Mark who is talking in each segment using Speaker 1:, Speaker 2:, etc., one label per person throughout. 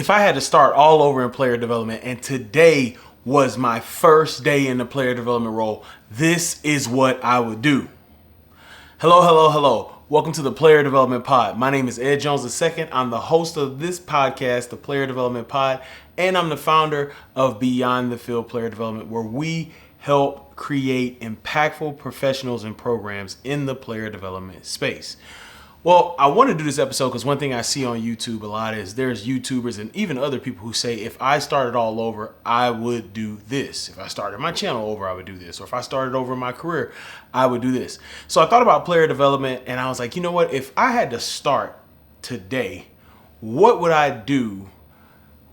Speaker 1: If I had to start all over in player development and today was my first day in the player development role, this is what I would do. Hello. Welcome to the Player Development Pod. My name is Ed Jones II. I'm the host of this podcast, the Player Development Pod, and I'm the founder of Beyond the Field Player Development, where we help create impactful professionals and programs in the player development space. Well, I want to do this episode because one thing I see on YouTube a lot is there's YouTubers and even other people who say, if I started all over, I would do this. If I started my channel over, I would do this. Or if I started over my career, I would do this. So I thought about player development and I was like, you know what? If I had to start today, what would I do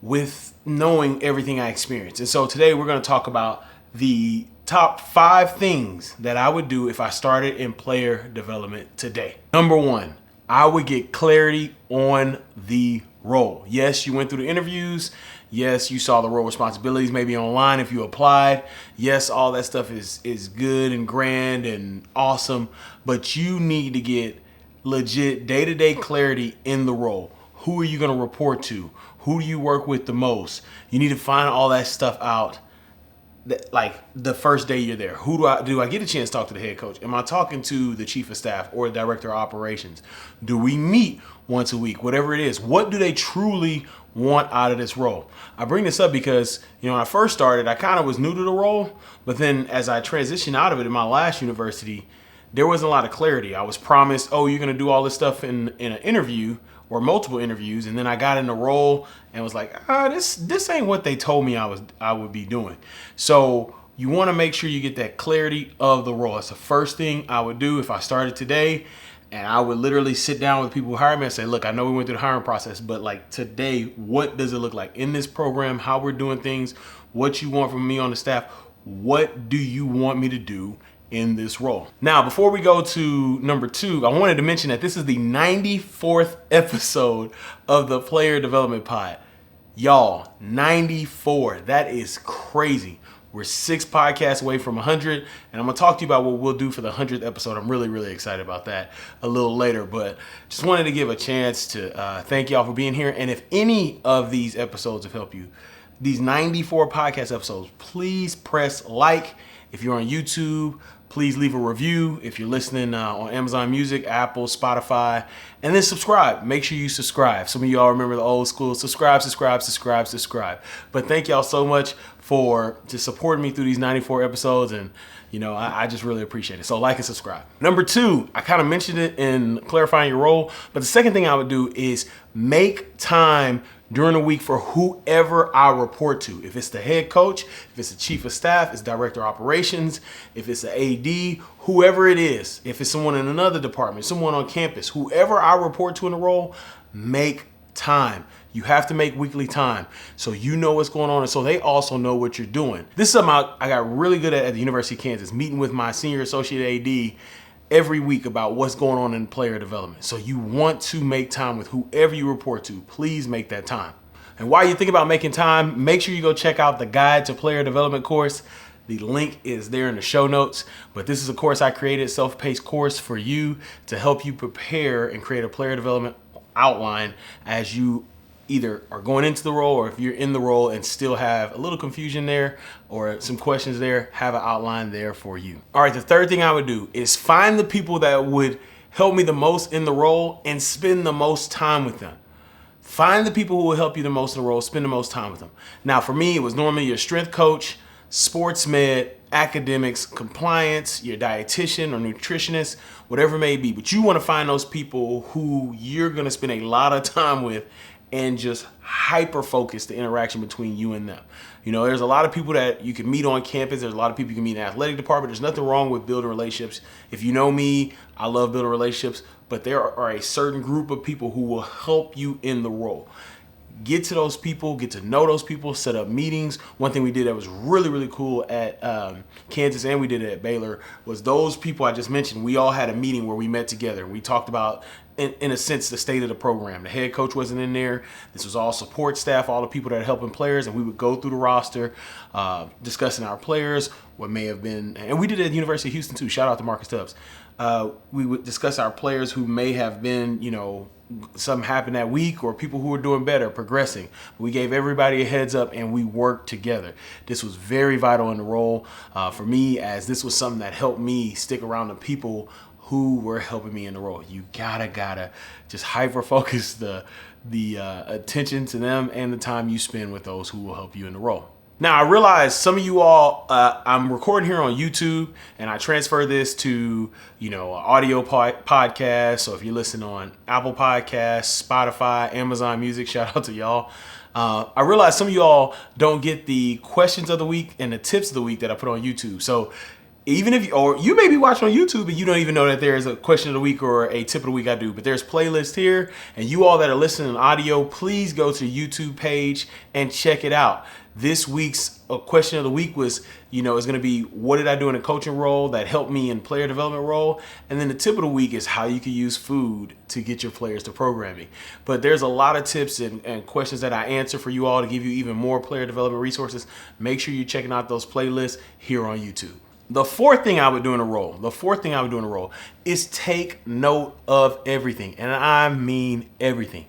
Speaker 1: with knowing everything I experienced? And so today we're going to talk about the top 5 things that I would do if I started in player development today. Number 1, I would get clarity on the role. Yes, you went through the interviews. Yes, you saw the role responsibilities maybe online if you applied. Yes, all that stuff is good and grand and awesome, but you need to get legit day-to-day clarity in the role. Who are you going to report to? Who do you work with the most? You need to find all that stuff out. Like the first day you're there, who do I get a chance to talk to the head coach? Am I talking to the chief of staff or the director of operations? Do we meet once a week? Whatever it is, what do they truly want out of this role? I bring this up because, when I first started, I kind of was new to the role, but then as I transitioned out of it in my last university, there wasn't a lot of clarity. I was promised, oh, you're going to do all this stuff in an interview or multiple interviews, and then I got in the role and was like, this ain't what they told me I would be doing. So you want to make sure you get that clarity of the role. That's the first thing I would do if I started today, and I would literally sit down with people who hire me and say, look, I know we went through the hiring process, but like today, what does it look like in this program, how we're doing things, what you want from me on the staff, what do you want me to do in this role? Now, before we go to number 2, I wanted to mention that this is the 94th episode of the Player Development Pod. Y'all, 94. That is crazy. We're 6 podcasts away from 100, and I'm going to talk to you about what we'll do for the 100th episode. I'm really excited about that a little later, but just wanted to give a chance to thank y'all for being here. And if any of these episodes have helped you, these 94 podcast episodes, please press like. If you're on YouTube, please leave a review. If you're listening on Amazon Music, Apple, Spotify, and then subscribe. Make sure you subscribe. Some of y'all remember the old school subscribe. But thank y'all so much for just supporting me through these 94 episodes, and I just really appreciate it. So like and subscribe. Number 2, I kind of mentioned it in clarifying your role, but the second thing I would do is make time during the week for whoever I report to. If it's the head coach, if it's the chief of staff, it's director of operations, if it's the AD, whoever it is, if it's someone in another department, someone on campus, whoever I report to in the role, make time. You have to make weekly time so you know what's going on and so they also know what you're doing. This is something I got really good at the University of Kansas, meeting with my senior associate AD every week about what's going on in player development. So you want to make time with whoever you report to. Please make that time. And while you think about making time, make sure you go check out the Guide to Player Development course. The link is there in the show notes, but this is a course I created, self-paced course for you to help you prepare and create a player development outline as you either are going into the role or if you're in the role and still have a little confusion there or some questions there, have an outline there for you. All right, the third thing I would do is find the people that would help me the most in the role and spend the most time with them. Find the people who will help you the most in the role, spend the most time with them. Now, for me, it was normally your strength coach, sports med, academics, compliance, your dietitian or nutritionist, whatever it may be. But you want to find those people who you're going to spend a lot of time with and just hyper focus the interaction between you and them. There's a lot of people that you can meet on campus. There's a lot of people you can meet in the athletic department. There's nothing wrong with building relationships. If you know me, I love building relationships, but there are a certain group of people who will help you in the role. Get to those people, get to know those people, set up meetings. One thing we did that was really cool at Kansas, and we did it at Baylor, was those people I just mentioned, we all had a meeting where we met together. We talked about in a sense, the state of the program. The head coach wasn't in there. This was all support staff, all the people that are helping players, and we would go through the roster, discussing our players, what may have been, and we did it at the University of Houston too. Shout out to Marcus Tubbs. We would discuss our players who may have been, something happened that week, or people who were doing better, progressing. We gave everybody a heads up and we worked together. This was very vital in the role for me, as this was something that helped me stick around the people who were helping me in the role. You gotta just hyper focus the attention to them and the time you spend with those who will help you in the role. Now, I realize some of you all, I'm recording here on YouTube, and I transfer this to, audio podcast. So if you listen on Apple Podcasts, Spotify, Amazon Music, shout out to y'all. I realize some of y'all don't get the questions of the week and the tips of the week that I put on YouTube. So even if you may be watching on YouTube and you don't even know that there's a question of the week or a tip of the week I do, but there's playlists here, and you all that are listening in audio, please go to the YouTube page and check it out. This week's question of the week was, is going to be, what did I do in a coaching role that helped me in player development role? And then the tip of the week is how you can use food to get your players to programming. But there's a lot of tips and questions that I answer for you all to give you even more player development resources. Make sure you're checking out those playlists here on YouTube. The fourth thing I would do in a role is take note of everything. And I mean everything.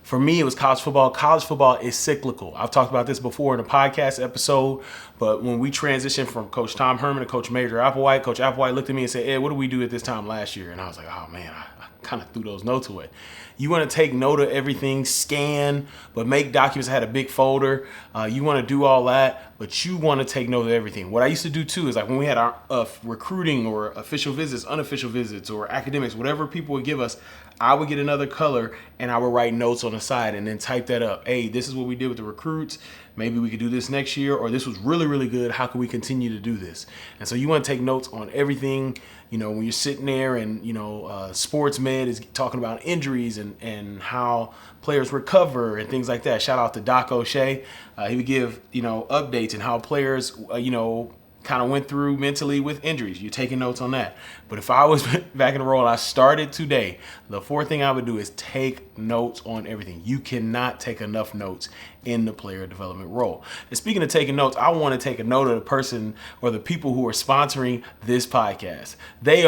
Speaker 1: For me, it was college football. College football is cyclical. I've talked about this before in a podcast episode, but when we transitioned from Coach Tom Herman to Coach Major Applewhite, Coach Applewhite looked at me and said, Ed, what did we do at this time last year? And I was like, oh man, I kind of threw those notes away. You want to take note of everything, scan, but make documents. I had a big folder. You want to do all that, but you want to take note of everything. What I used to do too is, like, when we had our recruiting or official visits, unofficial visits, or academics, whatever people would give us, I would get another color and I would write notes on the side and then type that up. Hey, this is what we did with the recruits. Maybe we could do this next year, or this was really, really good. How can we continue to do this? And so you want to take notes on everything. When you're sitting there and, sports med is talking about injuries and how players recover and things like that. Shout out to Doc O'Shea. He would give, updates and how players, kind of went through mentally with injuries. You're taking notes on that. But if I was back in the role and I started today, the fourth thing I would do is take notes on everything. You cannot take enough notes in the player development role. And speaking of taking notes, I want to take a note of the person or the people who are sponsoring this podcast. They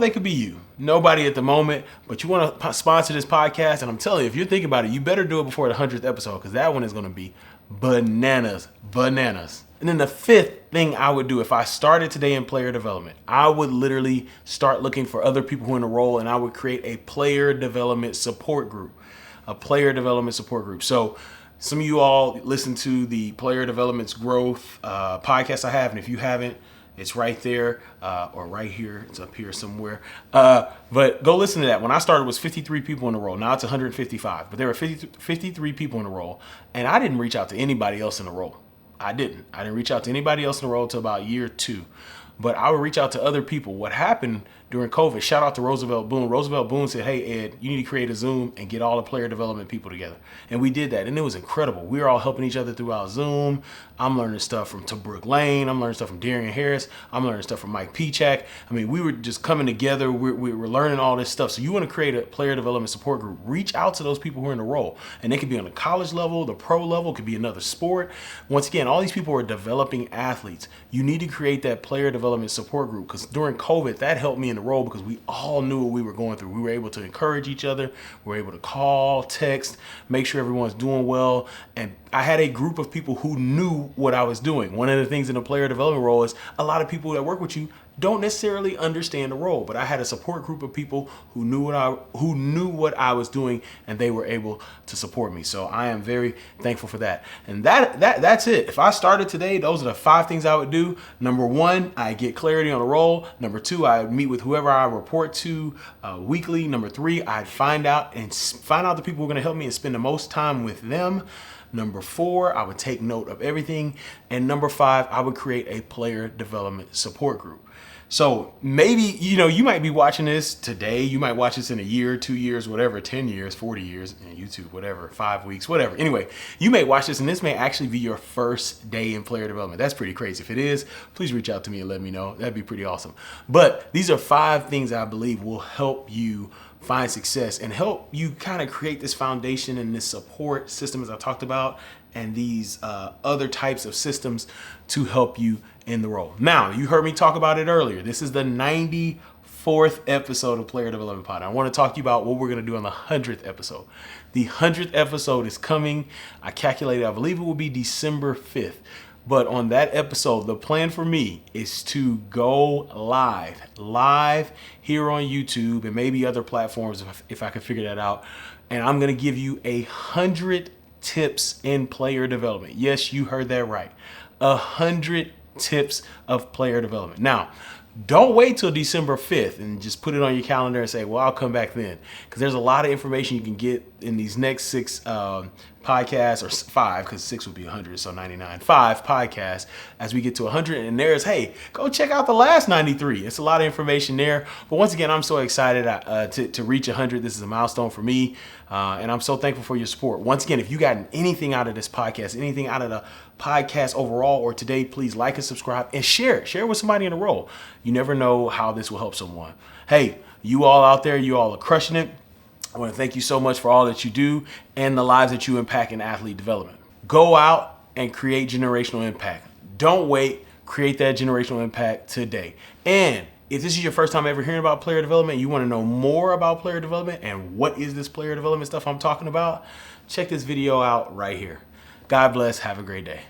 Speaker 1: could be you. Nobody at the moment, but you want to sponsor this podcast. And I'm telling you, if you're thinking about it, you better do it before the 100th episode, because that one is going to be bananas. And then the fifth thing I would do if I started today in player development, I would literally start looking for other people who are in the role, and I would create a player development support group. So some of you all listen to the Player Development's Growth podcast I have, and if you haven't, it's right there or right here. It's up here somewhere. But go listen to that. When I started, it was 53 people in the role. Now it's 155. But there were 53 people in the role, and I didn't reach out to anybody else in the role. I didn't reach out to anybody else in the role until about year 2. But I would reach out to other people. What happened during COVID, shout out to Roosevelt Boone. Roosevelt Boone said, hey, Ed, you need to create a Zoom and get all the player development people together. And we did that, and it was incredible. We were all helping each other throughout Zoom. I'm learning stuff from Brooke Lane. I'm learning stuff from Darian Harris. I'm learning stuff from Mike Pichak. I mean, we were just coming together. We were learning all this stuff. So you want to create a player development support group. Reach out to those people who are in the role. And they could be on the college level, the pro level, it could be another sport. Once again, all these people are developing athletes. You need to create that player development support group, because during COVID, that helped me in the role, because we all knew what we were going through. We were able to encourage each other. We were able to call, text, make sure everyone's doing well. And I had a group of people who knew what I was doing. One of the things in the player development role is a lot of people that work with you don't necessarily understand the role, but I had a support group of people who knew what I was doing, and they were able to support me. So I am very thankful for that. And that's it. If I started today, those are the 5 things I would do. Number 1, I get clarity on the role. Number 2, I would meet with whoever I report to weekly. Number 3, I'd find out the people who are going to help me and spend the most time with them. Number 4, I would take note of everything. And number 5, I would create a player development support group. So maybe, you might be watching this today. You might watch this in a year, 2 years, whatever, 10 years, 40 years, and YouTube, whatever, 5 weeks, whatever. Anyway, you may watch this and this may actually be your first day in player development. That's pretty crazy. If it is, please reach out to me and let me know. That'd be pretty awesome. But these are 5 things I believe will help you find success and help you kind of create this foundation and this support system, as I talked about, and these other types of systems to help you in the role. Now, you heard me talk about it earlier. This is the 94th episode of Player Development Pod. I want to talk to you about what we're going to do on the 100th episode. The 100th episode is coming. I calculated, I believe it will be December 5th. But on that episode, the plan for me is to go live here on YouTube and maybe other platforms if I can figure that out. And I'm going to give you 100 tips in player development. Yes, you heard that right. 100 tips of player development. Now, don't wait till December 5th and just put it on your calendar and say, well, I'll come back then. Because there's a lot of information you can get in these next 6 podcasts, or 5, because 6 would be 100, so 99. 5 podcasts as we get to 100. And there's, hey, go check out the last 93. It's a lot of information there. But once again, I'm so excited to reach 100. This is a milestone for me. And I'm so thankful for your support. Once again, if you got anything out of this podcast, anything out of the podcast overall or today, please like and subscribe and share it. Share it with somebody in the role. You never know how this will help someone. Hey, you all out there, you all are crushing it. I want to thank you so much for all that you do and the lives that you impact in athlete development. Go out and create generational impact. Don't wait. Create that generational impact today. And if this is your first time ever hearing about player development, you want to know more about player development and what is this player development stuff I'm talking about, check this video out right here. God bless. Have a great day.